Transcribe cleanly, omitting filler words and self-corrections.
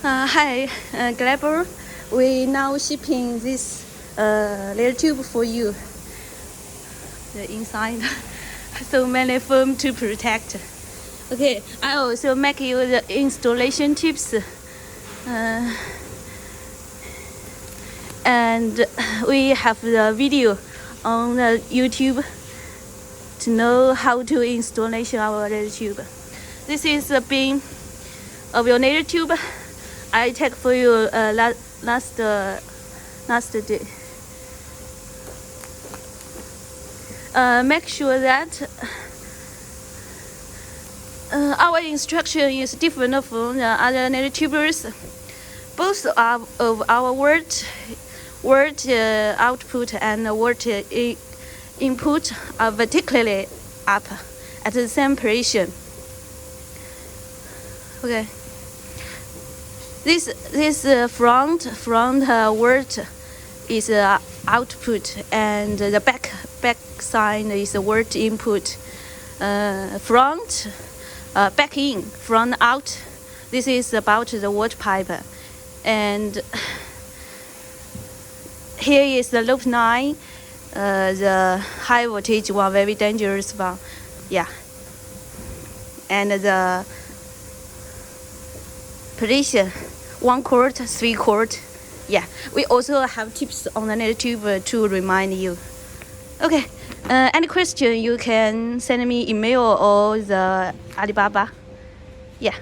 Hi, Glabber. We now shipping this little tube for you. The inside, so many foam to protect. Okay, I also make you the installation tips. And we have the video on the YouTube to know how to installation our little tube. This is the bin of your little tube. I take for you last day. Make sure that our instruction is different from the other little tubers. Both of our word output and word input are vertically up at the same position. Okay. This front word is output, and the back side is the word input. Front, back in, front out. This is about the water pipe, and here is the loop 9, the high voltage one, very dangerous one. Yeah, and the position 1 quart, 3 quart. Yeah, we also have tips on the little tube to remind you. Okay, any question you can send me email or the Alibaba. Yeah.